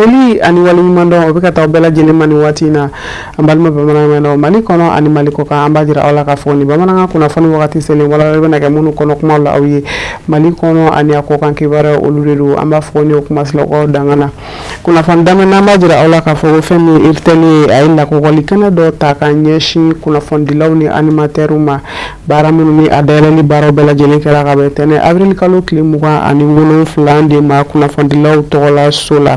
foli ani waliɲuman dɔn o bɛ ka taa bɛɛ lajɛlen ma nin waati in na an balima bamanankan mɛn Mali kɔnɔ ani Mali kɔ kan an b'a jira aw la k'a fɔ nin bamanankan kunnafoni wagati selen wala bɛ na kɛ minnu kɔnɔ kumaw la aw ye Mali kɔnɔ ani a kɔ kan kibaruya olu de don an b'a fɔ ni o kuma silakaw danga na kunnafoni daminɛ an b'a jira aw la k'a fɔ fɛn min RTL a ye lakɔkɔli kɛnɛ dɔ ta ka ɲɛsin kunnafonidilaw ni animatɛrw ma baara minnu ni a dayɛlɛli baaraw bɛɛ lajɛlen kɛra ka bɛn tɛnɛ avril kalo tile 27 de ma kunnafonidilaw tɔgɔla so la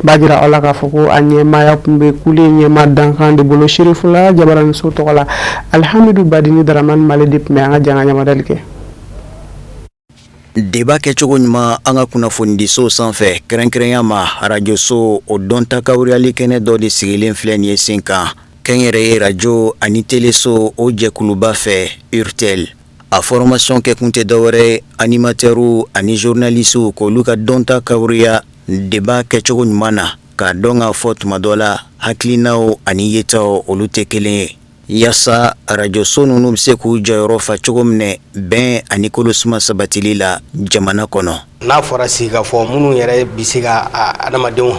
b'a jira aw la k'a fɔ ko a ɲɛmaaya tun bɛ kule ɲɛma dankan de bolo Sherifula Jabaraniso tɔgɔ la Alhamidu Badini Daramani Male de tun bɛ an ka janga ɲamadali kɛ Débat kɛcogo ɲuman an ka kunnafonidiso sanfɛ kɛrɛnkɛrɛnya ma radio so o dɔnta kawuriyali kɛnɛ dɔ de sigilen filɛ nin ye sen kan kɛnyɛrɛye radio ani teleso o jɛkuluba fɛ RTL a formation kɛ kun tɛ dɔwɛrɛ animatɛrw ani journalistes k'olu ka dɔnta kawuriya débat kɛcogo ɲuman na k'a dɔn k'a fɔ tuma dɔ la hakilinaw ani yetaw olu tɛ kelen ye yasa radio so ninnu bɛ se k'u jɔyɔrɔ fa cogo minɛ bɛn ani kolosuma sabatili la jamana kɔnɔ n'a fɔra sigi ka fɔ minnu yɛrɛ bɛ se ka adamadenw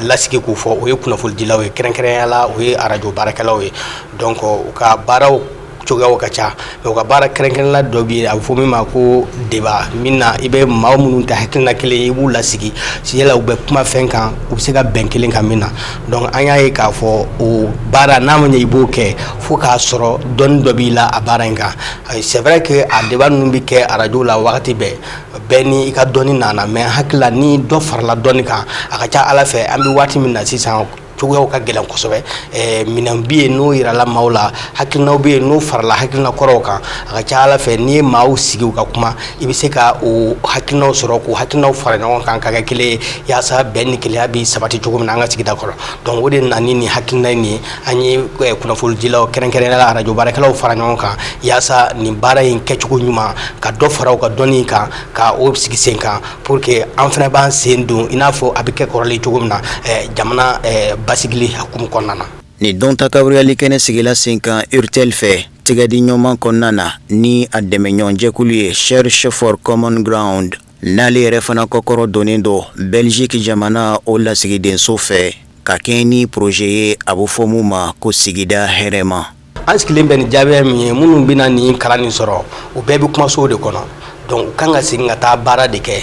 lasigi k'u fɔ o ye kunnafonidilaw ye kɛrɛnkɛrɛnya la o ye radio baarakɛlaw ye donc u ka baaraw cogoyaw ka ca mais u ka baara kɛrɛnkɛrɛnla dɔ bɛ yen a bɛ fɔ min ma ko débat min na i bɛ maa minnu ta hakilina kelen i b'u lasigi yala u bɛ kuma fɛn kan u bɛ se ka bɛn kelen kan min na donc an y'a ye k'a fɔ o baara n'a ma ɲɛ i b'o kɛ fo k'a sɔrɔ dɔnni dɔ b'i la a baara in kan c'est vrai que a débat ninnu bɛ kɛ radio la wagati bɛɛ ni i ka dɔnni nana mais hakilila ni dɔ farala dɔnni kan a ka ca Ala fɛ an bɛ waati min na sisan cogoyaw ka gɛlɛn kosɛbɛ minɛn bɛ yen n'o yirala maaw la hakilinaw bɛ yen n'o farala hakilina kɔrɔw kan a ka ca Ala fɛ n'i ye maaw sigi u ka kuma i bɛ se ka o hakilinaw sɔrɔ k'o hakilinaw fara ɲɔgɔn kan ka kɛ kelen ye yaasa bɛn ni kelenya bɛ sabati cogo min na an ka sigida kɔrɔ donc o de nana ni nin hakilina in ye an ye kunnafonidilaw kɛrɛnkɛrɛnnenya radio baarakɛlaw fara ɲɔgɔn kan yaasa nin baara in kɛcogo ɲuman ka dɔ fara u ka dɔnni kan ka o sigi sen kan pour que an fana b'an sen don i n'a fɔ a bɛ kɛ kɔrɔlen cogo min na jamana basigili hukumu kɔnɔna na ni dɔnta kawuriyali kɛnɛ sigila sen kan RTL fɛ tigɛdi ɲɔgɔn kɔnɔna na ni a dɛmɛɲɔgɔn jɛkulu ye Cherche for Common Ground n'ale yɛrɛ fana kɔkɔrɔ donnen don Belgique jamana o lasigidenso fɛ ka kɛ ni projet ye a bɛ fɔ mun ma ko sigida hɛrɛma an sigilen bɛ ni jaabiya min ye minnu bɛna nin kalan nin sɔrɔ u bɛɛ bɛ kumaso de kɔnɔ donc u kan ka segin ka taa baara de kɛ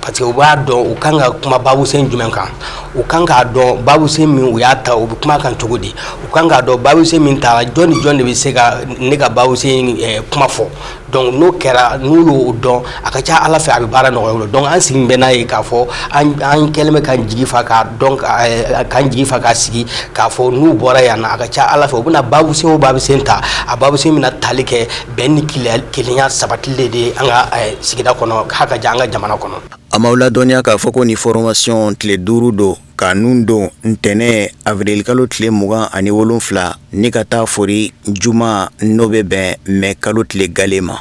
parce que u b'a dɔn u kan ka kuma babusen jumɛn kan u kan k'a dɔn babusen min u y'a ta u bɛ kuma kan cogo di u kan k'a dɔn babusen min ta jɔn ni jɔn de bɛ se ka ne ka babusen kuma fɔ donc n'o kɛra n'u y'o dɔn a ka ca Ala fɛ a bɛ baara nɔgɔya u la donc an sigi bɛ n'a ye k'a fɔ an kɛlen bɛ k'an jigi fa k'a dɔn k'an jigi fa k'a sigi k'a fɔ n'u bɔra yan na a ka ca Ala fɛ u bɛna babusen o babusen ta a babusen bɛna tali kɛ bɛn ni kelenya sabatilen de an ka sigida kɔnɔ haka ja an ka jamana kɔnɔ a m'aw ladɔnniya k'a fɔ ko ni formation tile 5 don ka nun don ntɛnɛ avril kalo tile 27 ni ka taa fori juma n'o bɛ bɛn mai kalo tile gale ma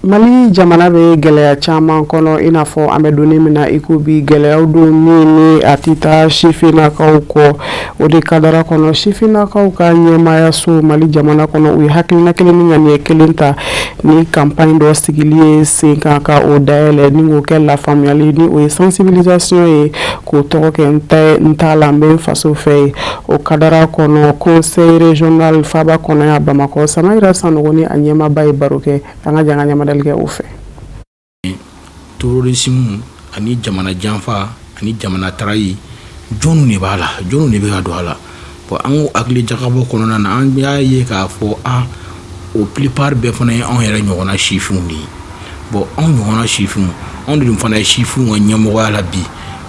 Mali jamana bɛ gɛlɛya caman kɔnɔ i n'a fɔ an bɛ donni min na i ko bi gɛlɛyaw don ni a tɛ taa sifinnakaw kɔ o de kadara kɔnɔ sifinnakaw ka ɲɛmaaya so Mali jamana kɔnɔ u ye hakilina kelen ni ŋaniya kelen ta ni campagne dɔ sigili ye sen kan ka o dayɛlɛ ni k'o kɛ lafaamuyali ni o ye sensibilisation ye k'o tɔgɔ kɛ n t'a la n bɛ n faso fɛ ye o kadara kɔnɔ conseil régional Faba Kɔnɔya Bamakɔ Samayira Sanogo ni a ɲɛmaaba ye baro kɛ an ka janga ɲamadali kɛ o fɛ terrorisme ani jamana janfa ani jamana tarayi jɔnw de b'a la jɔnw de bɛ ka don a la bon an ko hakili jakabɔ kɔnɔna na an y'a ye k'a fɔ o plupart bɛɛ fana ye anw yɛrɛ ɲɔgɔnna sifinw de ye bon anw ɲɔgɔnna sifinw anw de fana ye sifinw ka ɲɛmɔgɔya la bi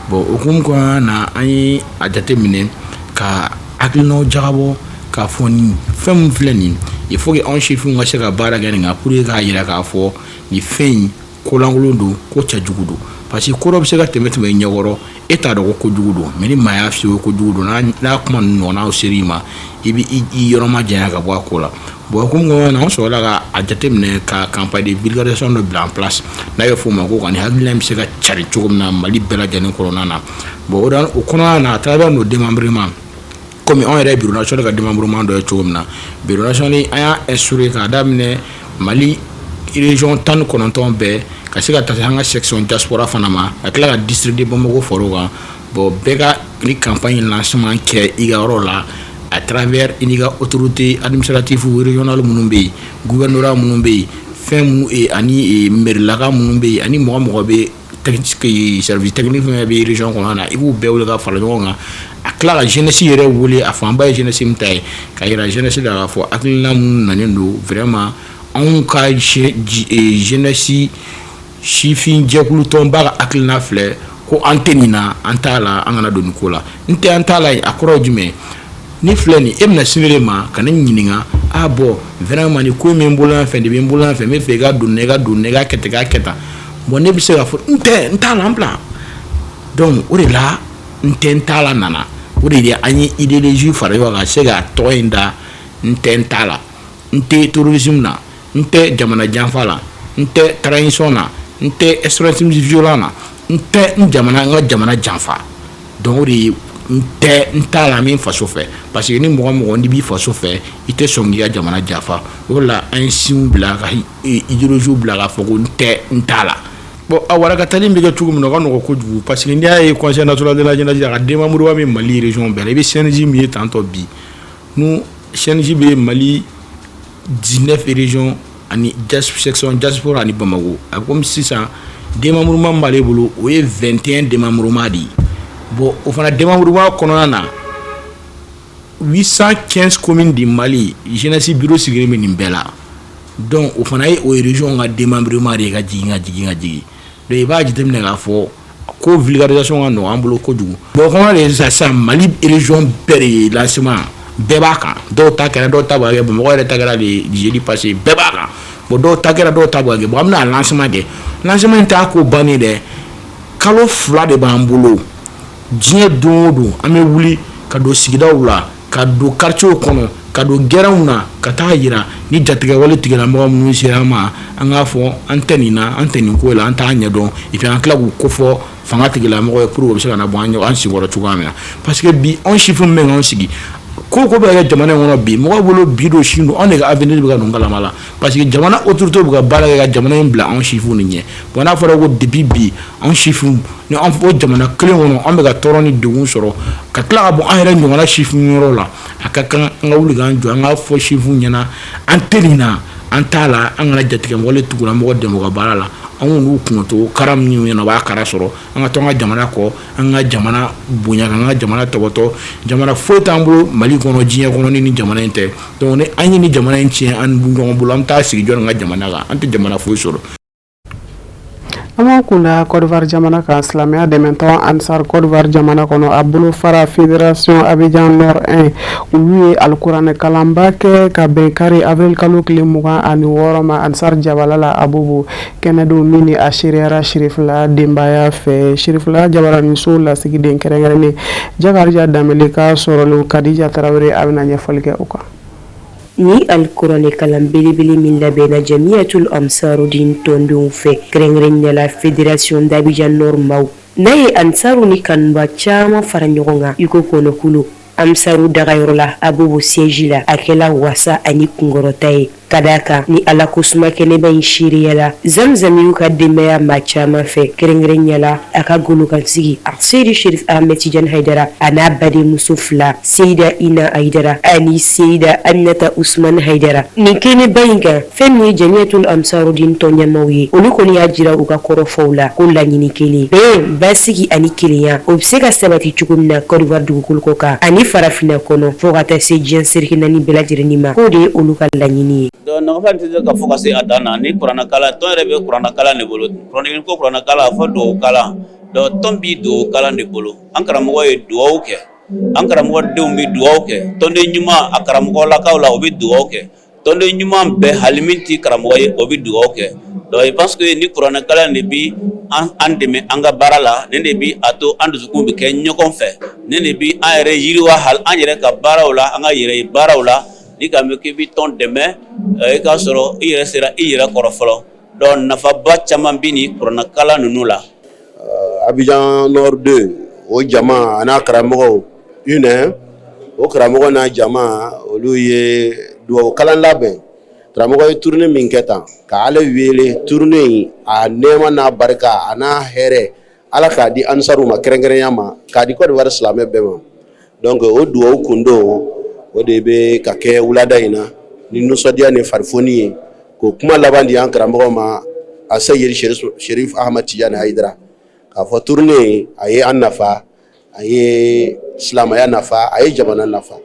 bon o hukumu kɔnɔna na an ye a jateminɛ ka hakilinaw jakabɔ k'a fɔ nin fɛn min filɛ nin il faut que anw sifinw ka se ka baara kɛ nin kan pour que k'a yira k'a fɔ nin fɛn in kolankolon don ko cɛjugu don parce que ko dɔ bɛ se ka tɛmɛ ɲɛkɔrɔ e t'a dɔn ko kojugu don mais ni maa y'a f'i ye ko kojugu don n'a kuma ninnu ɲɔgɔnnaw ser'i ma i bɛ i yɔrɔ ma janya ka bɔ a ko la bon o hukumu kɔnɔna na an sɔrɔla ka a jateminɛ ka campagne de vulgarisation dɔ bila en place n'a bɛ f'o ma ko ka nin hakilina bɛ se ka cari cogo min na Mali bɛɛ lajɛlen kɔnɔna na bon o kɔnɔna na à travers nos démembrements comme on yɛrɛ bureau national ka démembrement dɔ ye cogo min na bureau national an y'a instauré k'a daminɛ Mali région tan kɔnɔntɔn bɛɛ ka se ka taa an ka section diaspora fana ma ka tila ka district de Bamako foro kan bon bɛɛ ka ni campagne lancement kɛ i ka yɔrɔ la à travers une autorité administrative ou régionale minnu bɛ yen gouvernorat minnu bɛ yen fɛn minnu ani mairilaka minnu bɛ yen ani mɔgɔ bɛ service technique fɛn bɛ région kɔnɔna na i b'u bɛɛ wele ka fara ɲɔgɔn kan a tila ka jeunesse yɛrɛ wele a fanba ye jeunesse min ta ye ka yira jeunesse la k'a fɔ hakilina minnu nanen don vraiment anw ka jeunesse sifin jɛkulu tɔnba ka hakilina filɛ ko an tɛ nin na an t'a la an kana don nin ko la n tɛ an t'a la a kɔrɔ ye jumɛn ni filɛ nin e bɛna sinire ma ka ne ɲininka a bɔn vraiment nin ko min bolo yan fɛ de bɛ n bolo yan fɛ n bɛ fɛ i ka don i ka kɛ tan i ka kɛ tan bon ne bɛ se ka fɔ n t'a la an bila donc o de la n t'a la nana o de ye an ye idéologie fara ɲɔgɔn kan ka se ka tɔgɔ in da n t'a la n tɛ terrorisme na n tɛ jamana janfa la n tɛ trahison na n tɛ extrémisme violent na n tɛ n ka jamana janfa donc o de ye n t'a la min faso fɛ parce que ni mɔgɔ n'i b'i faso fɛ i tɛ sɔn k'i ka jamana janfa o de la an ye siw bila ka idéologie bila k'a fɔ ko n t'a la bon a warakatali bɛ kɛ cogo min na o ka nɔgɔn kojugu parce que n'i y'a ye conseil national de la jeunesse a ka démembrement bɛ Mali région bɛɛ la i bɛ CNJ min ye tantɔ bi nous CNJ bɛ Mali 19 régions ani section diaspora ani Bamako a comme sisan démembrement b'ale bolo o ye 21 démembrement de ye bon o fana démembrement kɔnɔna na 815 communes de Mali jeunesse bureau sigilen bɛ nin bɛɛ la donc o fana ye o région ka démembrement de ye ka jigin donc i b'a jateminɛ k'a fɔ ko vulgarisation ka nɔgɔ an bolo kojugu bon comment les sisan Mali région bɛɛ de ye lancement bɛɛ b'a kan dɔw ta kɛra dɔw ta bɛ kɛ Bamakɔ yɛrɛ ta kɛra le jeudi passé bɛɛ b'a kan bon dɔw ta kɛra dɔw ta bɛ kɛ bon an bɛna lancement kɛ lancement in t'a ko bannen dɛ kalo 2 de b'an bolo diɲɛ don o don an bɛ wuli ka don sigidaw la ka don quartier kɔnɔ ka don gɛrɛnw na ka taa yira ni jatigɛwale tigilamɔgɔ minnu sera an ma an k'a fɔ an tɛ nin na an tɛ nin ko la an t'a ɲɛdɔn et puis an tila k'u kofɔ fanga tigilamɔgɔ ye pour que o bɛ se ka na bɔ an sigiyɔrɔ cogoya min na parce que bi anw sifin bɛ k'anw sigi ko bɛ kɛ jamana in kɔnɔ bi mɔgɔ bolo bi do sini anw de ka avenir bɛ ka don kalama la parce que jamana autorité bɛ ka baara kɛ ka jamana in bila anw sifin ni ɲɛ bon n'a fɔra ko depuis bi anw sifin ni an fɔ jamana kelen kɔnɔ an bɛ ka tɔɔrɔ ni degun sɔrɔ ka tila ka bɔ an yɛrɛ ɲɔgɔnna sifin yɔrɔ la a ka kan an ka wuli k'an jɔ an ka fɔ sifin ɲɛna an tɛ nin na an t'a la an kana jatigɛwale tugulamɔgɔ dɛmɛ u ka baara la an k'olu kunto kara min ɲɛna o b'a kara sɔrɔ an ka to an ka jamana kɔ an ka jamana bonya an ka jamana tɔbɔtɔ jamana foyi t'an bolo Mali kɔnɔ diɲɛ kɔnɔ ni jamana in tɛ donc ni an ye ni jamana in tiɲɛ an ɲɔgɔn bolo an bɛ taa sigi jɔ an ka jamana kan an tɛ jamana foyi sɔrɔ. Ama kunda Côte d'Ivoire jamana kan silamɛya dɛmɛtɔn Ansar Côte d'Ivoire jamana kɔnɔ a bolo fara fédération Abidjan Nord 1 olu ye alikuranɛ kalanba kɛ ka bɛn kari avril kalo tile 26 ma Ansar Jabalala Abubu kɛnɛdenw min ni a seriyara Sirifila denbaya fɛ Sirifila jabaraniso lasigiden kɛrɛnkɛrɛnnen Jakarija Danbele ka sɔrɔlen Kadija Tarawele a bɛna ɲɛfɔli kɛ o kan. Ni alikuranɛ kalan belebele min labɛnna Jamiyatul Ansarudin tɔndenw fɛ kɛrɛnkɛrɛnnenya la fédération d'Abidjan Nord maaw n'a ye Ansaru ni kanuba caman fara ɲɔgɔn kan i ko kɔnɔkulu Amsaru dagayɔrɔ la Abubu siège la a kɛla wasa ani kunkɔrɔta ye ka d'a kan ni ala ko suma kɛnɛba in seereya la Zamzam y'u ka denbaya maa caman fɛ kɛrɛnkɛrɛnnenya la a ka golokansigi Seydi Sherif Ahmed Tidiane Haidara a n'a badenmuso 2 Seyida Ina Haidara ani Seyida Aminata Usman Haidara nin kɛnɛba in kan fɛn min ye Jamiyatul Ansarudin tɔnɲɛmaw ye olu kɔni y'a jira u ka kɔrɔfɔw la ko laɲini kelen bɛn basigi ani kelenya o bɛ se ka sabati cogo min na Côte d'Ivoire dugukolo kɔ kan ani farafinna kɔnɔ fo ka taa se diɲɛ seriki naani bɛɛ lajɛlen ma k'o de ye olu ka laɲini ye. Donc nafa tɛ se ka fɔ ka se a dan na ni kuranɛ kalan tɔn yɛrɛ bɛ kuranɛ kalan de bolo kuranɛ ko kuranɛ kalan fɔ duwawu kalan donc tɔn bi duwawu kalan de bolo an karamɔgɔ ye duwawu kɛ an karamɔgɔ denw bɛ duwawu kɛ tɔnden ɲuman a karamɔgɔ lakaw la o bɛ duwawu kɛ tɔnden ɲuman bɛɛ hali min ti karamɔgɔ ye o bɛ duwawu kɛ donc je pense que ni kuranɛ kalan de bi an dɛmɛ an ka baara la ne de bi a to an dusukun bɛ kɛ ɲɔgɔn fɛ ne de bi an yɛrɛ yiriwa hali an yɛrɛ ka baaraw la an ka yɛrɛ baaraw la ni ka mɛ k'i bi tɔn dɛmɛ i k'a sɔrɔ i yɛrɛ sera i yɛrɛ kɔrɔ fɔlɔ donc nafaba caman bi ni kuranɛ kalan ninnu la. Abidjan Nord 2 o jama a n'a karamɔgɔw o karamɔgɔ n'a jama olu ye duwawu kalan labɛn karamɔgɔ ye tournée min kɛ tan ka ale wele tournée a nɛɛma n'a barika a n'a hɛrɛ ala k'a di ansaru ma kɛrɛnkɛrɛnya ma k'a di Côte d'Ivoire silamɛ bɛɛ ma donc o duwawu kun don o de bɛ ka kɛ wulada in na ni nisɔndiya ni farifoni ye ko kuma laban di an karamɔgɔ ma a Seydi Cherif Ahmad Tidiane Haidara k'a fɔ tournée a ye an nafa a ye silamɛya nafa a ye jamana nafa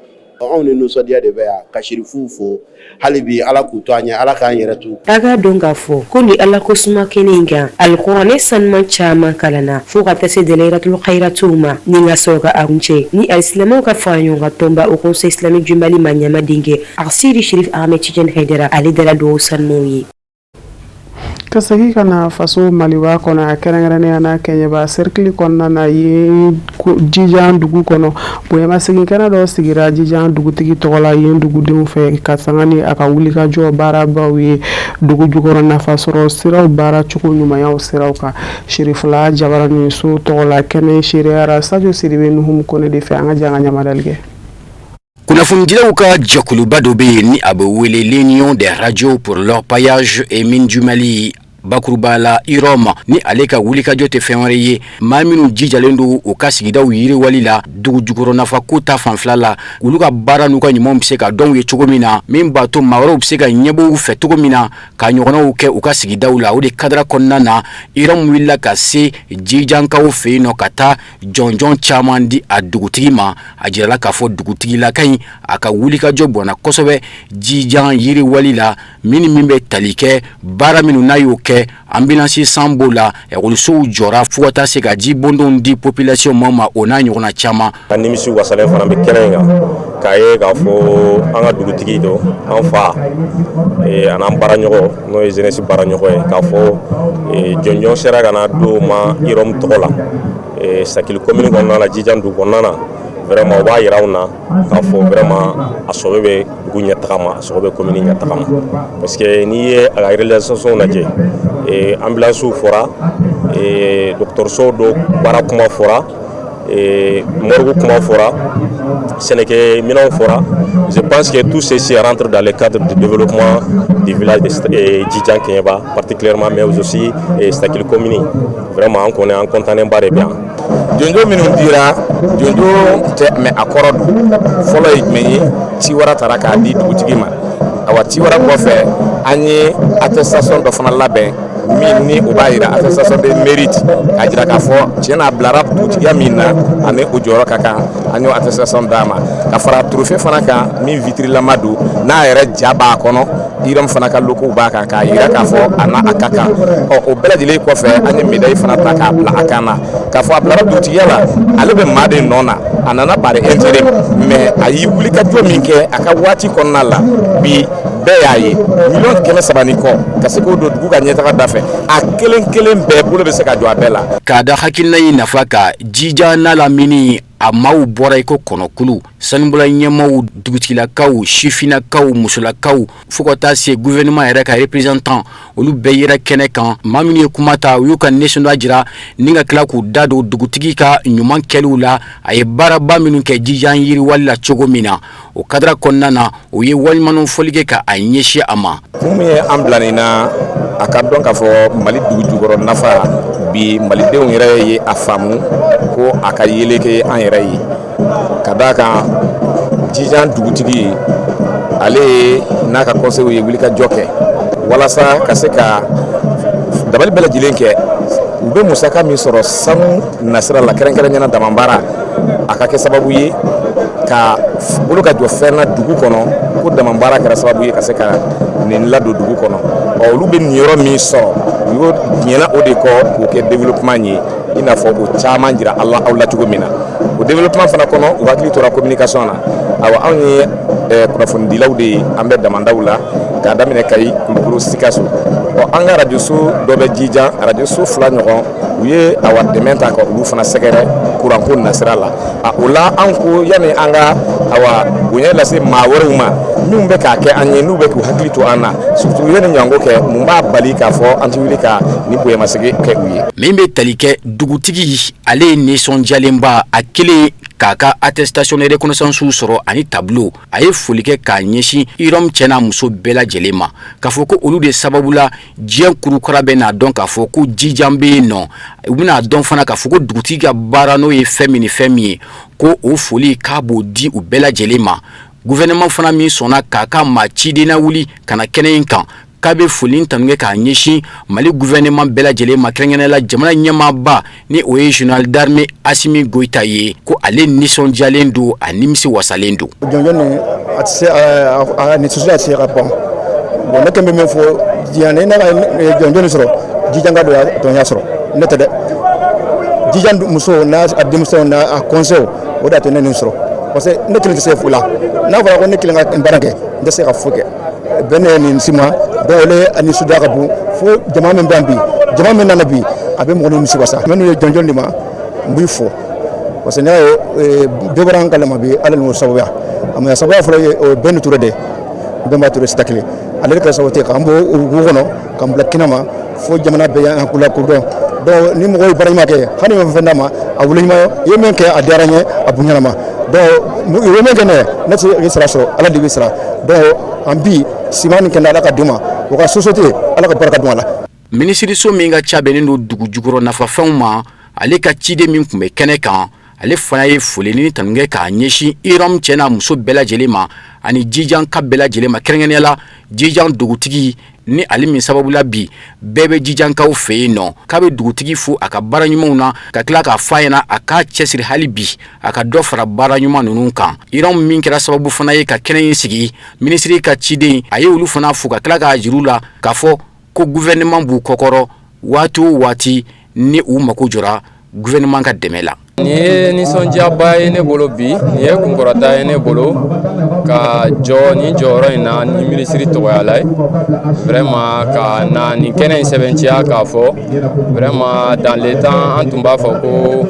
anw ni nisɔndiya de bɛ yan ka Cherifu fo hali bi ala k'u to an ɲɛ ala k'an yɛrɛ to. A k'a dɔn k'a fɔ ko ni ala ko suma kɛnɛ in kan alikuranɛ sanuman caman kalanna fo ka taa se dɛlɛyiratul khayratiw ma ni ka sɔrɔ ka a kuncɛ ni alisilamɛw ka fara ɲɔgɔn kan tɔnba au conseil islamique du Mali ma ɲɛma denkɛ a Seydi Cherif Ahmed Tidiane Haidara ale dala duwawu sanumanw ye. Ka segi kana faso maliba kɔnɔ a kɛrɛnkɛrɛnnenya n'a kɛɲɛba cercle kɔnɔna na yen Jijan dugu kɔnɔ bonya segin kɛnɛ dɔ sigira Jijan dugutigi tɔgɔ la yen dugudenw fɛ ka sanga ni a ka wulikajɔ baarabaw ye dugu jukɔrɔ nafa sɔrɔ siraw baara cogo ɲumanyaw siraw kan Sherifula Jabara so tɔgɔ la kɛnɛ seriyara Sadio Sidibe Nuhumu Kone de fɛ an ka janga ɲamadali kɛ. Kunnafonidilaw ka jɛkuluba dɔ bɛ yen ni a bɛ wele l'Union des radios pour leur paillage et mine du Mali bakuruba la Iroma ni ale ka wulikajɔ tɛ fɛn wɛrɛ ye maa minnu jijalen don u ka sigidaw yiriwali la dugu jukɔrɔ nafa ko ta fanfɛla la olu ka baara n'u ka ɲumanw bɛ se ka dɔn u ye cogo min na min b'a to maa wɛrɛw bɛ se ka ɲɛbɔ u fɛ cogo min na ka ɲɔgɔnnaw kɛ u ka sigidaw la o de kadira kɔnɔna na Irom wulila ka se jijankaw fɛ yen nɔ ka taa jɔnjɔn caman di a dugutigi ma a jirala k'a fɔ dugutigilaka in a ka wulikajɔ bɔnna kosɛbɛ jijan yiriwali la min bɛ tali kɛ baara minnu n'a y'o kɛ ambulance sambo la ekolisow jɔra fo ka taa se ka ji bondonw di population ma o n'a ɲɔgɔnna caman. Ka nimisi wasalen fana bɛ kɛnɛ in kan k'a ye k'a fɔ an ka dugutigi don an fa an'an baaraɲɔgɔn n'o ye jeunesse baaraɲɔgɔn ye k'a fɔ jɔnjɔn sera ka na d'o ma Irom tɔgɔ la Sakili commune kɔnɔna la Jijan dugu kɔnɔna na vraiment o b'a yira anw na k'a fɔ vraiment a sɔbɛ bɛ dugu ɲɛtaga ma a sɔbɛ bɛ commune ɲɛtaga ma parce que n'i ye a ka réalisation lajɛ ambulance fɔra dɔgɔtɔrɔso dɔ baara kuma fɔra morgue kuma fɔra sɛnɛkɛ minɛnw fɔra je pense que tout ceci rentre dans le cadre du développement du village de Djijan Kenyeba particulièrement mais aussi Sakili commune vraiment an kɔni an content ba de bɛ yan jonjo minnu dira jonjo tɛ mais a kɔrɔ don fɔlɔ ye jumɛn ye ci wɛrɛ taara k'a di dugutigi ma awa ci wɛrɛ kɔfɛ an ye attestation dɔ fana labɛn min ni o b'a yira attestation de mérite k'a jira k'a fɔ tiɲɛ na a bilara dugutigiya min na ani o jɔyɔrɔ ka kan an y'o attestation d'a ma ka fara trophée fana kan min vitrilama don n'a yɛrɛ ja b'a kɔnɔ Irom fana ka logow b'a kan k'a yira k'a fɔ a n'a a ka kan o bɛɛ lajɛlen kɔfɛ an ye médaille fana ta k'a bila a kan na k'a fɔ a bilara dugutigiya la ale bɛ maa de nɔ na a nana par intérêt mais a y'i wulikajɔ min kɛ a ka waati kɔnɔna la bi bɛɛ y'a ye miliyɔn 300 ni kɔ ka se k'o don dugu ka ɲɛtaga da fɛ a kelen kelen bɛɛ bolo bɛ se ka jɔ a bɛɛ la. K'a da hakilina yi nafa ka Jijan n'a lamini a maaw bɔra i ko kɔnɔkulu sanubɔla ɲɛmaaw dugutigilakaw sifinakaw musolakaw fo ka taa se gouvernement yɛrɛ ka représentant olu bɛɛ yɛrɛ kɛnɛ kan maa minnu ye kuma ta u y'u ka nisɔndiya jira ni ka tila k'u da don dugutigi ka ɲuman kɛliw la a ye baaraba minnu kɛ Jijan yiriwali la cogo min na o kadira kɔnɔna na o ye walimanw fɔli kɛ ka a ɲɛsin a ma. Kun min ye an bila nin na a ka dɔn k'a fɔ Mali dugu jukɔrɔ nafa bi malidenw yɛrɛ ye a faamu ko a ka yeleke an yɛrɛ ye ka d'a kan Jijan dugutigi ale ye n'a ka conseil ye wulikajɔ kɛ walasa ka se ka dabali bɛɛ lajɛlen kɛ u bɛ musaka min sɔrɔ sanu nasira la kɛrɛnkɛrɛnnena damabara a ka kɛ sababu ye ka bolo ka jɔ fɛn na dugu kɔnɔ ko damabara kɛra sababu ye ka se ka nin ladon dugu kɔnɔ olu bɛ nin yɔrɔ min sɔrɔ u y'o ɲɛna o de kɔ k'o kɛ développement ye i n'a fɔ o caman jira aw la cogo min na o développement fana kɔnɔ u hakili tora communication na awa anw ye kunnafonidilaw de ye an bɛ damandaw la k'a daminɛ Kayi Kulukoro Sikaso an ka radio so dɔ bɛ Jijan radio so 2 ɲɔgɔn u ye awa dɛmɛ ta ka olu fana sɛgɛrɛ kuranko nasira la o la an ko yani an ka awa bonya lase maa wɛrɛw ma minnu bɛ k'a kɛ an ye n'u bɛ k'u hakili to an na surtout u ye nin ɲɔgɔnko kɛ mun b'a bali k'a fɔ an ti wuli ka ni bonyamasegin kɛ u ye. Min bɛ tali kɛ dugutigi ale ye nisɔndiyalenba a kelen k'a ka attestation de reconnaissance sɔrɔ ani tableau a ye foli kɛ k'a ɲɛsin Iram cɛ n'a muso bɛɛ lajɛlen ma k'a fɔ ko olu de sababu la diɲɛ kurukara bɛ n'a dɔn k'a fɔ ko jijan bɛ yen nɔ u bɛna dɔn fana k'a fɔ ko dugutigi ka baara n'o ye fɛn min ni fɛn min ye ko o foli k'a b'o di u bɛɛ lajɛlen ma gouvernement fana min sɔnna k'a ka maa ciden na wuli ka na kɛnɛ in kan k'a bɛ foli in tanu kɛ k'a ɲɛsin Mali gouvernement bɛɛ lajɛlen ma kɛrɛnkɛrɛnnenya la jamana ɲɛmaaba ni o ye général d'armée Assimi Goïta ye ko ale nisɔndiyalen don a nimisi wasalen don. Jɔnjɔn ni a tɛ se a ni susula tɛ se ka ban bon ne kɛn bɛ min fɔ diɲɛ ne ka jɔnjɔn sɔrɔ jijan ka don a tɔnya sɔrɔ ne tɛ dɛ jijan muso n'a denmuso n'a conseil o de y'a to ne nin sɔrɔ parce que ne kelen tɛ se fu la n'a fɔra ko ne kelen ka baara kɛ n tɛ se ka foyi kɛ bɛn ne nin si ma donc ole ani suda ka bon fo jama min ban bi jama min nana bi a bɛ mɔgɔ ni misi wasa minnu ye jɔnjɔn di ma n b'i fo parce que ne ye bɛɛ bɔra an kalama bi ala n'o sababuya a ma sababuya fɔlɔ ye bɛɛ ni ture de bɛɛ b'a ture sita kelen ale de ka sababu tɛ k'an bɔ o kɔnɔ k'an bila kɛnɛ ma fo jamana bɛɛ y'an kula kodɔn donc ni mɔgɔw ye baara ɲuman kɛ hali ni fɛn d'a ma a wuli ɲuman i ye min kɛ a diyara n ye a bonyana ma donc i ye min kɛ ne tɛ sara sɔrɔ ala de bɛ sara donc an bi siman kɛnɛ ala ka d'u ma o ka société ala ka barika don a la. Minisiriso min ka ca bɛnnen don dugu jukɔrɔ nafafɛnw ma ale ka ciden min tun bɛ kɛnɛ kan ale fana ye foli ni tanu kɛ k'a ɲɛsin Iram cɛ n'a muso bɛɛ lajɛlen ma ani jijan ka bɛɛ lajɛlen ma kɛrɛnkɛrɛnnenya la jijan dugutigi ni ale min sababu la bi bɛɛ bɛ jijankaw fɛ yen nɔ k'a bɛ dugutigi fo a ka baara ɲumanw na ka tila k'a fɔ a ɲɛna a k'a cɛsiri hali bi a ka dɔ fara baara ɲuman ninnu kan Iram min kɛra sababu fana ye ka kɛnɛ in sigi minisiri ka ciden a ye olu fana fo ka tila k'a jiru la k'a fɔ ko gouvernement b'u kɔkɔrɔ waati o waati ni u mako jɔra gouvernement ka dɛmɛ la. Ni ye nisɔndiyaba ye ne bolo bi ni ye kunkɔrɔta ye ne bolo ka jɔ ni jɔyɔrɔ in na ni minisiri tɔgɔyala ye vraiment ka na ni kɛnɛ in sɛbɛntiya k'a fɔ vraiment dans le temps an tun b'a fɔ ko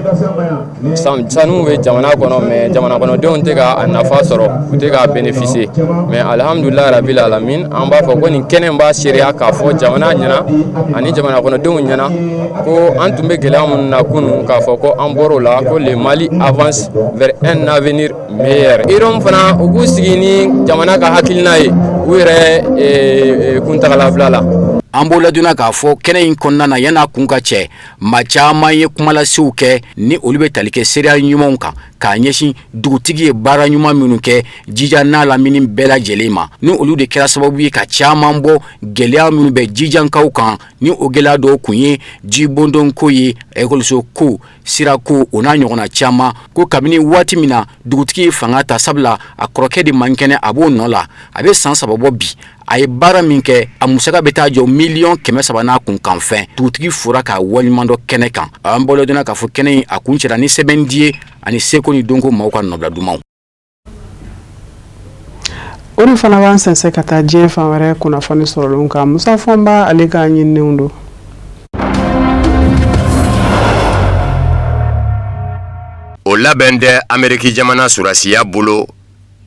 sanu bɛ jamana kɔnɔ mais jamana kɔnɔdenw tɛ ka a nafa sɔrɔ u tɛ k'a bénéficier mais alhamdulillah rabil alamin an b'a fɔ ko nin kɛnɛ in b'a seereya k'a fɔ jamana ɲɛna ani jamana kɔnɔdenw ɲɛna ko an tun bɛ gɛlɛya minnu na kunun k'a fɔ ko an bɔr'o la ko le Mali avance vers un avenir meilleur. Iram fana u k'u sigi ni jamana ka hakilina ye u yɛrɛ kuntagala la. An b'o ladonna k'a fɔ kɛnɛ in kɔnɔna na yan'a kun ka cɛ maa caman ye kumalasew kɛ ni olu bɛ tali kɛ seereya ɲumanw kan k'a ɲɛsin dugutigi ye baara ɲuman minnu kɛ jija n'a lamini bɛɛ lajɛlen ma ni olu de kɛra sababu ye ka caman bɔ gɛlɛya minnu bɛ jijankaw kan ni o gɛlɛya dɔw kun ye jibondon ko ye ekɔliso ko sira ko o n'a ɲɔgɔnna caman ko kabini waati min na dugutigi ye fanga ta sabula a kɔrɔkɛ de man kɛnɛ a b'o nɔ la a bɛ san 3 bɔ bi a ye baara min kɛ a musaka bɛ taa jɔ $300,000 n'a kun kan fɛn dugutigi fɔra k'a waliɲuman dɔ kɛnɛ kan an bɔlen donna k'a fɔ kɛnɛ in a kun cɛla ni sɛbɛndi ye ani seko ni donko maaw ka nɔbila dumanw. O de fana b'an sɛnsɛn ka taa diɲɛ fan wɛrɛ kunnafoni sɔrɔlenw kan Musa Fɔnba ale ka ɲininenw don. O labɛn tɛ Ameriki jamana surasiya bolo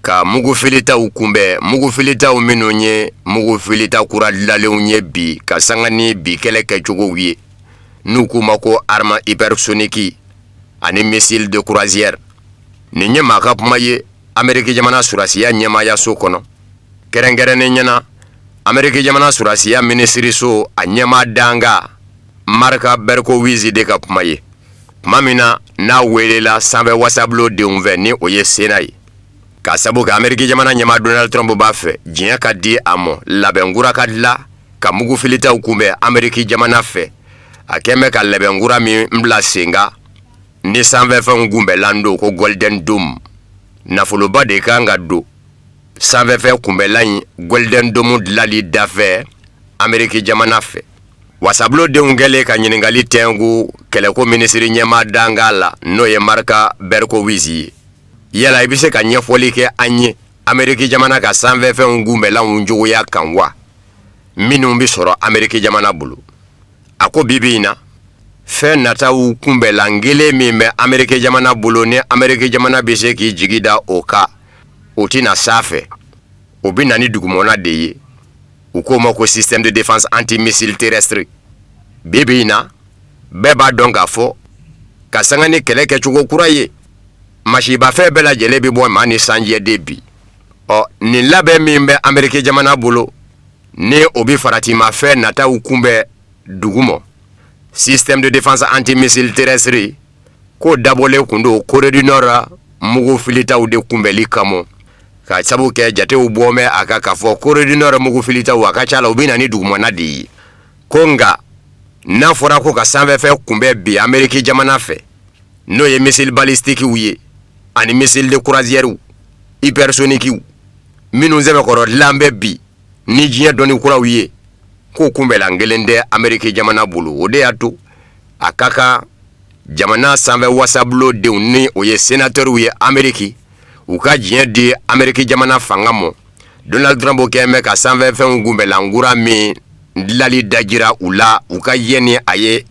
ka mugufilitaw kunbɛn mugufilitaw minnu ye mugufilita kura dilalenw ye bi ka sanga ni bi kɛlɛ kɛcogow ye n'u k'u ma ko arme hypersonique ani missile de croisière nin ye maa ka kuma ye Ameriki jamana surasiya ɲɛmaayaso kɔnɔ kɛrɛnkɛrɛnnen ɲɛna Ameriki jamana surasiya minisiriso a ɲɛmaa danga Marka Berkowitz de ka kuma ye kuma min na n'a welela sanfɛ wasablo denw fɛ ni o ye Sena ye ka sabu ka Ameriki jamana ɲɛmaa Donald Trump b'a fɛ diɲɛ ka di a mɔ labɛnkura ka dila ka mugufilitaw kunbɛn Ameriki jamana fɛ a kɛn bɛ ka labɛnkura min bila senga ni sanfɛfɛnw kunbɛlan don ko Golden Dome nafoloba de kan ka don sanfɛfɛn kunbɛlan in Golden Dome dilali dafɛ Ameriki jamana fɛ wasablo denw kɛlen ka ɲininkali tɛngu kɛlɛko minisiri ɲɛmaa danga la n'o ye Marka Berkowitz ye yala i bɛ se ka ɲɛfɔli kɛ an ye Ameriki jamana ka sanfɛfɛnw kunbɛlanw cogoya kan wa minnu bɛ sɔrɔ Ameriki jamana bolo a ko bibi in na fɛn nataw kunbɛlan kelen min bɛ Ameriki jamana bolo ni Ameriki jamana bɛ se k'i jigi da o kan o tɛna sanfɛ o bɛ na ni dugumɔna de ye u k'o ma ko système de défense anti-missile terrestre bibi in na bɛɛ b'a dɔn k'a fɔ ka sanga ni kɛlɛ kɛcogo kura ye mashiba fɛ bɛɛ lajɛlen bi bɔ maa ni sanjɛ de bi nin labɛn min bɛ Ameriki jamana bolo ni o bi faratimafɛn nataw kunbɛ dugumo système de défense antimissile terrestre ko dabɔlen kun do Corée du Nord mugu filitaw de kunbɛli kamo ka sabu kɛ jatew bɔmɛ a ka fɔ Corée du Nord mugu filitaw a ka ca la u bɛ na ni dugumana de ye ko nka n'a fɔra ko ka sanfɛfɛn kunbɛ bi Ameriki jamana fɛ n'o ye missile balistique ye ani missile de croisière hypersonique minnu sɛbɛkɔrɔ dilan bɛ bi ni diɲɛ dɔnni kuraw ye ko kunbɛla ngelen tɛ Ameriki jamana bolo o de y'a to a ka kan jamana sanfɛ wasabulo denw ni o ye sénateur ye Ameriki u ka diɲɛ di Ameriki jamana fanga mɔ Donald Trump kɛn bɛ ka sanfɛfɛnw kunbɛla ngura min dilali dajira u la u ka ye ni a ye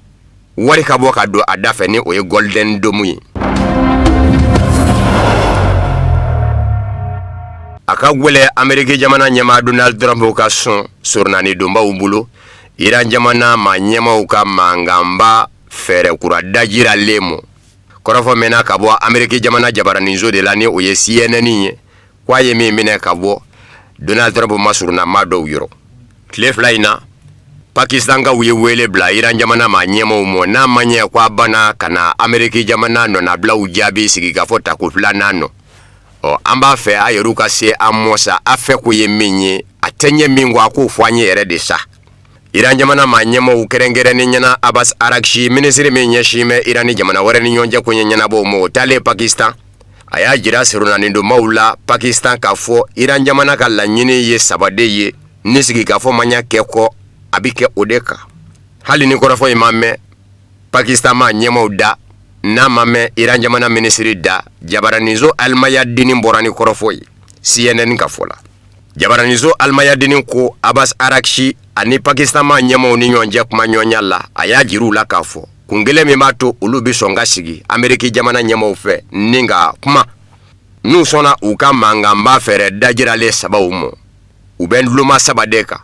wari ka bɔ ka don a da fɛ ni o ye Golden Dome ye a ka gwɛlɛ Ameriki jamana ɲɛmaa Donald Trump ka sɔn sornani donbaw bolo Iran jamana ma ɲɛmaw ka manganba fɛrɛ kura dajiralen mɔ kɔrɔfɔ mɛnna ka bɔ Ameriki jamana jabaranizo de la ni o ye CNN ye k'a ye min minɛ ka bɔ Donald Trump ma surnama dɔw yɔrɔ tile fila in na Pakistan ka u ye wele bila Iran jamana ma ɲɛmaw mɔ n'a ma ɲɛ k'a banna ka na Ameriki jamana nɔnabilaw jaabi sigi ka fɔ tako filanan nɔ an b'a fɛ a yɛrɛw ka se an mɔ sa a fɛ ko ye min ye a tɛ ɲɛ min kɔ a k'o fɔ an ye yɛrɛ de sa Iran jamana ma ɲɛmaw kɛrɛnkɛrɛnnen ɲɛna Abbas Araghchi ministre min ɲɛsin bɛ Iran ni jamana wɛrɛ ni ɲɔgɔn cɛ ko ɲɛ ɲɛnabɔ o ma o taalen Pakistan a y'a jira sironnanidonbaw la Pakistan k'a fɔ Iran jamana ka laɲini ye sabade ye ni sigi ka fɔ man ɲa kɛ kɔ a bi kɛ o de kan hali ni kɔrɔfɔ in ma mɛn Pakistan ma ɲɛmaw da n'a ma mɛn Iran jamana ministre da jabaranizo Almayadini bɔra ni kɔrɔfɔ ye CNN ka fɔ la jabaranizo Almayadini ko Abbas Araghchi ani Pakistan ma ɲɛmaw ni ɲɔgɔn cɛ kuma ɲɔgɔnya la a y'a jiru la k'a fɔ kun kelen min b'a to olu bi sɔn ka sigi Ameriki jamana ɲɛmaw fɛ ni ka kuma n'u sɔnna u ka manganba fɛrɛ dajiralen sabaw mɔ u bɛ nduloma saba de kan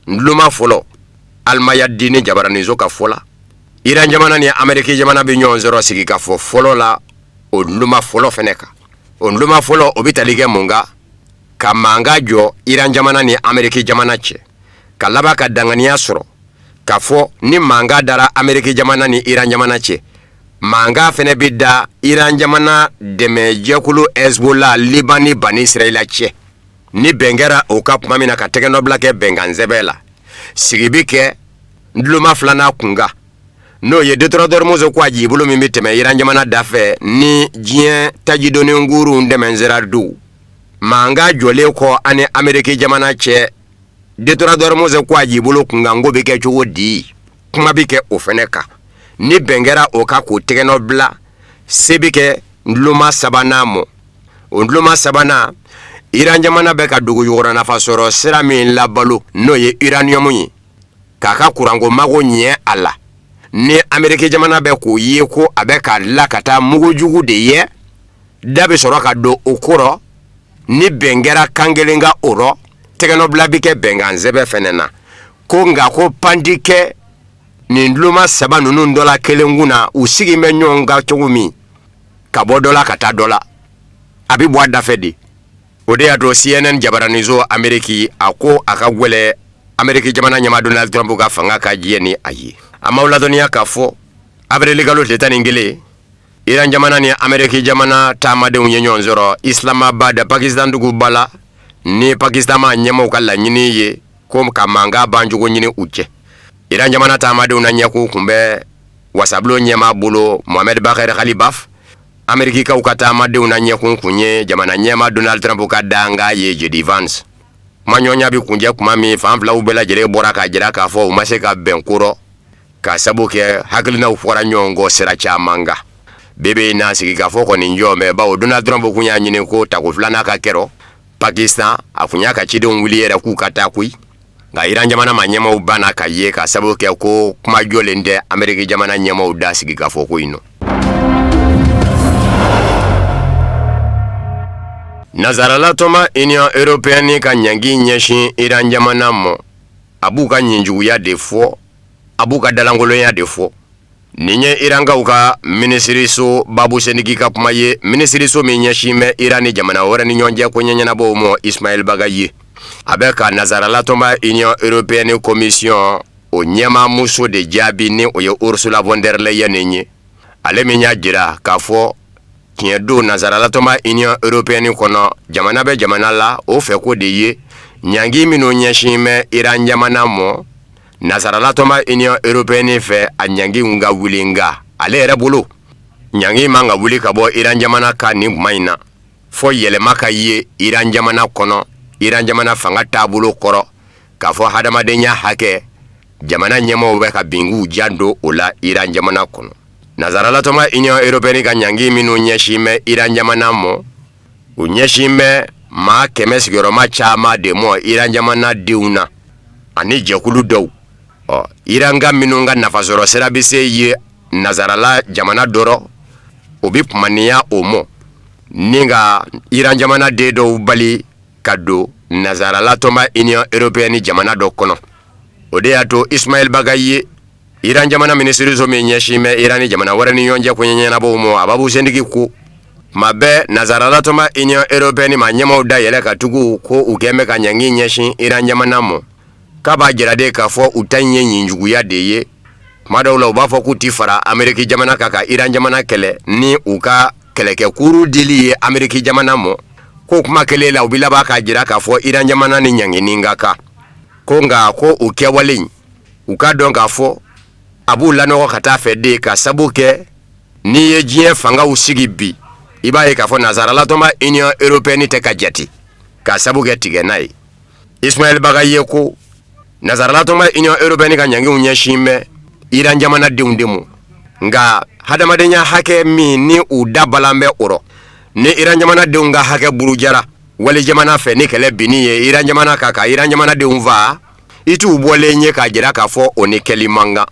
nduloma fɔlɔ Almayadini jabaranizo ka fɔ la Iran jamana ni Ameriki jamana bi ɲɔgɔn sɔrɔ sigi ka fɔ fɔlɔ la o nduloma fɔlɔ fɛnɛ kan o nduloma fɔlɔ o bi tali kɛ mun kan ka manga jɔ Iran jamana ni Ameriki jamana cɛ ka laban ka danganiya sɔrɔ ka fɔ ni manga dara Ameriki jamana ni Iran jamana cɛ manga fɛnɛ bi da Iran jamana dɛmɛ jɛkulu Hezbollah Liban ni Bani Israila cɛ ni bɛnkɛra o ka kuma min na ka tɛgɛnɔbila kɛ bɛnkan sɛbɛ la sigi bi kɛ nduloma filanan kunga n'o ye Detroit Muso ko a ji bolo min bi tɛmɛ Iran jamana dafɛ ni diɲɛ tajidoni nguru ndɛmɛnzera du manga jɔlen kɔ ani Ameriki jamana cɛ Detroit Muso ko a ji bolo kunga ngo bi kɛ cogo di kuma bi kɛ o fɛnɛ kan ni bɛnkɛra o ka k'o tɛgɛnɔbila se bi kɛ nduloma sabanan mɔ o nduloma sabanan Iran jamana bɛ ka dugu yɔrɔ nafa sɔrɔ sira min labalo n'o ye uranium ye k'a ka kuranko mago ɲɛ a la ni Ameriki jamana bɛ k'o ye ko a bɛ ka la ka taa mugu jugu de ye da bɛ sɔrɔ ka don o kɔrɔ ni bɛnkɛra kan kelen ka o rɔ tɛgɛnɔbila bi kɛ bɛnkan sɛbɛ fɛnɛ na ko nka ko pandi kɛ nin nduloma saba ninnu dɔ la kelen kun na u sigi bɛ ɲɔgɔn kan cogo min ka bɔ dɔ la ka taa dɔ la a bi bɔ a da fɛ de o de y'a to CNN jabaranizo Ameriki a ko a ka gwɛlɛ Ameriki jamana ɲɛmaa Donald Trump ka fanga ka diɲɛ ni a ye a m'aw ladɔnniya k'a fɔ avril kalo tile 11 Iran jamana ni Ameriki jamana taamadenw ye ɲɔgɔn sɔrɔ Islamabad Pakistan duguba la ni Pakistan ma ɲɛmaw ka laɲini ye ko ka manga bancogo ɲini u cɛ Iran jamana taamadenw na ɲɛko kun bɛ wasabulo ɲɛmaa bolo Mohamed Bakr Khalibaf Ameriki kaw ka taamadenw na ɲɛkun kun ye jamana ɲɛmaa Donald Trump ka danga ye JD Vance kuma ɲɔgɔnya bi kunjɛ kuma min fan filaw bɛɛ lajɛlen bɔra k'a jira k'a fɔ u ma se ka bɛn kɔrɔ ka sabu kɛ hakilinaw fɔra ɲɔgɔn kɔ sira caman kan bebe na sigi k'a fɔ kɔni jɔ mɛ bawo Donald Trump kun y'a ɲini ko tako filanan ka kɛrɔ Pakistan a kun y'a ka cidenw wuli yɛrɛ k'u ka taa koyi nka Iran jamana ma ɲɛmaw banna ka ye ka sabu kɛ ko kuma jɔlen tɛ Ameriki jamana ɲɛmaw da sigi k'a fɔ ko in nɔ Nazarala toma Union Européenne ka ɲangi ɲɛsin Iran jamana mɔ a b'u ka ɲinjuguya de fɔ a b'u ka dalangolonya de fɔ ninye iranga uka minisiriso babu senigi ka kuma ye minisiriso min ɲɛsinbɛ Iran ni jamana wɛrɛ ni ɲɔgɔn cɛ ko ɲɛɲɛnabɔw mɔ Ismail Bagayi a bɛ ka nazaralatɔma Union Européenne Commission o ɲɛma muso de jaabi ni o ye Ursula von der Leyen ye ale min y'a jira k'a fɔ tiɲɛ don nazaralatɔma Union Européenne kɔnɔ jamana bɛ jamana la o fɛ ko de ye ɲangi minnu ɲɛsinbɛ Iran jamana mɔ nazaralatɔma Union Européenne fɛ a ɲangi nga wuli nga ale yɛrɛ bolo ɲangi man ka wuli ka bɔ Iran jamana ka nin kuma in na fɔ yɛlɛma ka ye Iran jamana kɔnɔ Iran jamana fanga taabolo kɔrɔ k'a fɔ hadamadenya hakɛ jamana ɲɛmɔgɔw bɛ ka bingu jando o la Iran jamana kɔnɔ nazaralatɔma Union Européenne ka ɲangi minnu ɲɛsinbɛ Iran jamana mɔ u ɲɛsinbɛ maa 100 sigiyɔrɔma caman de mɔ Iran jamana denw na ani jɛkulu dɔw Iran ka minnu ka nafasɔrɔ sira bɛ se ye nazarala jamana dɔrɔ o bi kumaniya o mɔ ni ka Iran jamana de dɔw bali ka don nazaralatɔma Union Européenne jamana dɔ kɔnɔ o de y'a to Ismail Bagayi Iran jamana minisiriso min ɲɛsinbɛ Iran ni jamana wɛrɛ ni ɲɔgɔn cɛ ko ɲɛɲɛnabɔw mɔ a babu sendigi ko ma bɛɛ nazaralatɔma Union Européenne ma ɲɛmaw da yɛlɛ ka tugu ko u kɛn bɛ ka ɲangi ɲɛsin Iran jamana mɔ k'a b'a jira de k'a fɔ u ta in ye ɲinjuguya de ye kuma dɔw la u b'a fɔ k'u ti fara Ameriki jamana kan ka Iran jamana kɛlɛ ni u ka kɛlɛkɛkuru dili ye Ameriki jamana mɔ ko kuma kelen la u bi laban k'a jira k'a fɔ Iran jamana ni ɲangini ka kan ko nka ko u kɛwale in u ka dɔn k'a fɔ a b'u lanɔgɔ ka taa fɛ de ka sabu kɛ n'i ye diɲɛ fangaw sigi bi i b'a ye k'a fɔ nazaralatɔma Union Européenne tɛ ka jate ka sabu kɛ tigɛ n'a ye Ismail Bagayi ko nazaralatɔma Union Européenne ka ɲangiw ɲɛsinbɛ Iran jamanadenw de mu nka hadamadenya hakɛ min ni u dabalan bɛ o rɔ ni Iran jamanadenw ka hakɛ burujara wali jamana fɛ ni kɛlɛ binni ye Iran jamana kan ka Iran jamanadenw faa i t'u bɔlen ye k'a jira k'a fɔ o ni kɛli man kan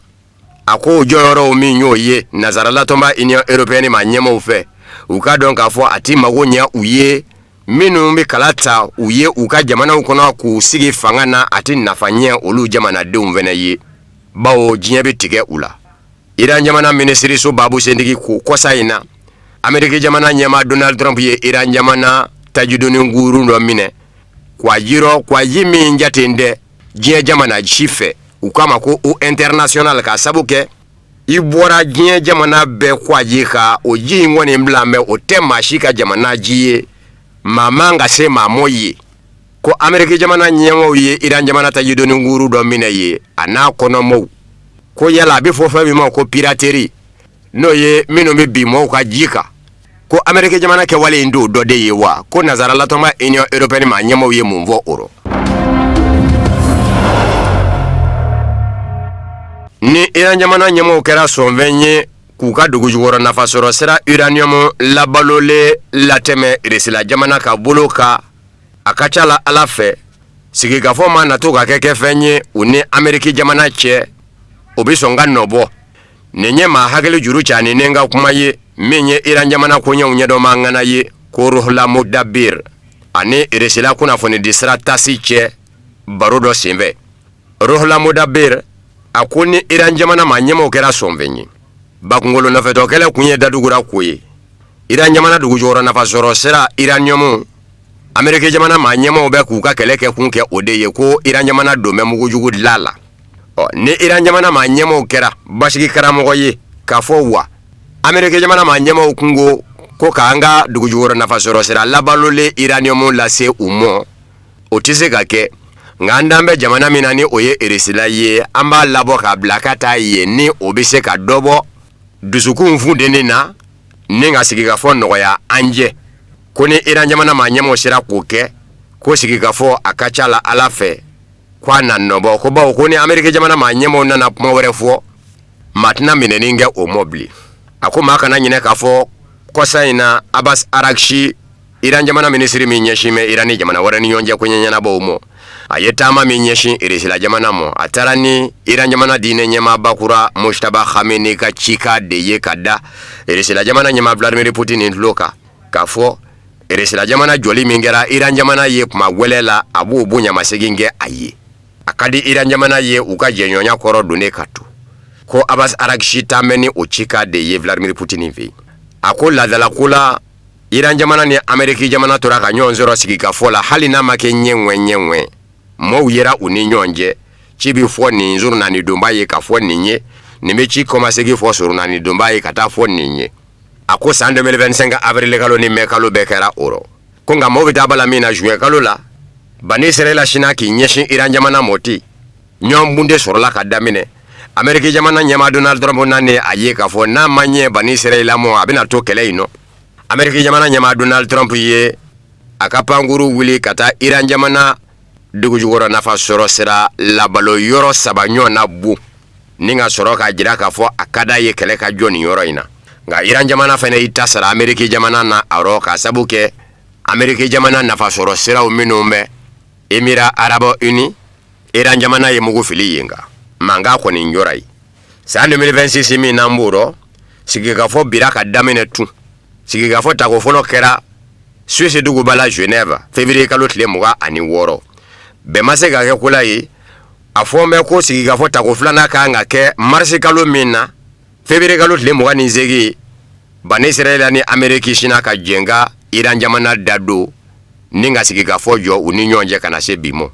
a ko jɔyɔrɔw min y'o ye nazaralatɔma Union Européenne ma ɲɛmaw fɛ u ka dɔn k'a fɔ a ti mago ɲɛ u ye minnu bɛ kala ta u ye u ka jamanaw kɔnɔ k'u sigi fanga na a ti nafa ɲɛ olu jamanadenw fɛnɛ ye bawo diɲɛ bɛ tigɛ u la Iran jamana minisiriso babu sendigi ko kɔsa in na Ameriki jamana ɲɛma Donald Trump ye Iran jamana tajidoni nguru dɔ minɛ k'a yirɔ k'a yi min jaten dɛ diɲɛ jamana si fɛ u k'a ma ko o international ka sabu kɛ i bɔra diɲɛ jamana bɛɛ k'a ji ka o ji in kɔni bila mɛ o tɛ maa si ka jamana ji ye maa man ka se maa mɔ ye ko Ameriki jamana ɲɛmɔgɔw ye Iran jamana tajidoni nguru dɔ minɛ ye a n'a kɔnɔmɔgɔw ko yala a bɛ fɔ fɛn min ma ko pirateri n'o ye minnu bɛ bi mɔgɔw ka ji kan ko Ameriki jamana kɛwale in don dɔ de ye wa ko nazaralatɔma Union Européenne ma ɲɛmɔgɔw ye mun fɔ o rɔ ni Iran jamana ɲɛmɔgɔw kɛra sɔnfɛn ye k'u ka dugujukɔrɔ nafasɔrɔ sira uranium labalolen latɛmɛ Rusila jamana ka bolo kan a ka ca la Ala fɛ sigikafɔ ma na to ka kɛ fɛn ye u ni Ameriki jamana cɛ o bi sɔn ka nɔbɔ nin ye maa hakili juru caaninen ka kuma ye min ye Iran jamana koɲɛw ɲɛdɔma ŋana ye ko Ruhollah Mudabir ani Rusila kunnafoni di sira tasi cɛ baro dɔ senfɛ Ruhollah Mudabir a ko ni Iran jamana ma ɲɛmɔgɔw kɛra sɔnfɛn ye bakungolo nɔfɛtɔ kɛlɛ kun ye dadugura ko ye Iran jamana dugujɔrɔ nafasɔrɔ sira uranium Ameriki jamana ma ɲɛmɔgɔw bɛ k'u ka kɛlɛ kɛ kun kɛ o de ye ko Iran jamana don bɛ mugujugu dilan la ni Iran jamana ma ɲɛmɔgɔw kɛra basigi karamɔgɔ ye k'a fɔ wa Ameriki jamana ma ɲɛmɔgɔw kungo ko k'an ka dugujukɔrɔ nafasɔrɔ sira labalolen uranium lase u mɔ o tɛ se ka kɛ nka an dan bɛ jamana min na ni o ye Rusila ye an b'a labɔ k'a bila ka taa yen ni o bɛ se ka dɔ bɔ dusukun funteni na ni ka sigikafɔ nɔgɔya an jɛ ko ni Iran jamana ma ɲɛmɔgɔw sera k'o kɛ ko sigikafɔ a ka ca la Ala fɛ ko a na nɔbɔ ko bawo ko ni Ameriki jamana ma ɲɛmɔgɔw nana kuma wɛrɛ fɔ maa tɛna minɛni kɛ o mɔ bilen a ko maa kana ɲinɛ k'a fɔ kɔsa in na Abbas Arakchi Iran jamana minisiri min ɲɛsinbɛ Iran ni jamana wɛrɛ ni ɲɔgɔn cɛ ko ɲɛɲɛnabɔw mɔ a ye taama min ɲɛsin Rusila jamana mɔ a taara ni Iran jamana diinɛ ɲɛmaabakura Mujtaba Khamenei ka cika de ye ka da Rusila jamana ɲɛmaa Vladimir Putin tulo kan k'a fɔ Rusila jamana jɔli min kɛra Iran jamana ye kuma gwɛlɛ la a b'o bonyamasegin kɛ a ye a ka di Iran jamana ye u ka jɛɲɔgɔnya kɔrɔ don ne ka to ko Abbas Aragshi tameni o cika de ye Vladimir Putin fi ako ladala kula Iran jamana ni Ameriki jamana tora ka ɲɔgɔn sɔrɔ sigi ka fɔ la hali n'a ma kɛ ɲɛŋɛ mɔw yera u ni ɲɔgɔn cɛ ci bi fɔ nin journani donba ye ka fɔ nin ye nin bɛ ci kɔmasegi fɔ journani donba ye ka taa fɔ nin ye a ko san 2025 avril kalo ni mai kalo bɛɛ kɛra o rɔ ko nka mɔw bɛ taa bala min na juin kalo la bani Israel sina k'i ɲɛsin Iran jamana mɔti ɲɔgɔn bunde sɔrɔla ka daminɛ Ameriki jamana ɲɛma Donald Trump nane a ye ka fɔ n'a ma ɲɛ bani Israel mɔ a bɛna to kɛlɛ in nɔ Ameriki jamana ɲɛma Donald Trump ye a ka pankuru wuli ka taa Iran jamana dugujukɔrɔ nafa sɔrɔ sira labalo yɔrɔ saba ɲɔgɔn na bu ni ka sɔrɔ ka jira k'a fɔ a ka d'a ye kɛlɛ ka jɔ nin yɔrɔ in na nka Iran jamana fɛnɛ y'i ta sara Ameriki jamana na a rɔ ka sabu kɛ Ameriki jamana nafa sɔrɔ siraw minnu bɛ Émirats Arabes Unis Iran jamana ye mugu fili yen kan manga kɔni njɔra ye san 2026 min n'an b'o rɔ sigikafɔ bira ka daminɛ tun sigikafɔ tako fɔlɔ kɛra Suisse duguba la Genève février kalo tile 26 bɛɛ ma se ka kɛ ko la ye a fɔ mɛ ko sigikafɔ tako filanan kan ka kɛ mars kalo min na février kalo tile 28 bani Israel ni Ameriki sina ka jɛnga Iran jamana da don ni ka sigikafɔ jɔ u ni ɲɔgɔn cɛ kana se bi mɔ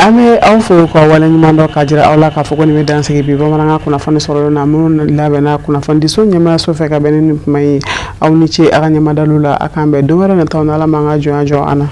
ame aw fo ko wala nyuma ndo ka jira awla ka foko ni be dan segi bi bamananga kuna fani soro na mun labe na kuna fandi so nyama so fe ka benin mai aw ni ci aga nyama dalula akambe do wala na tawna la manga jo ana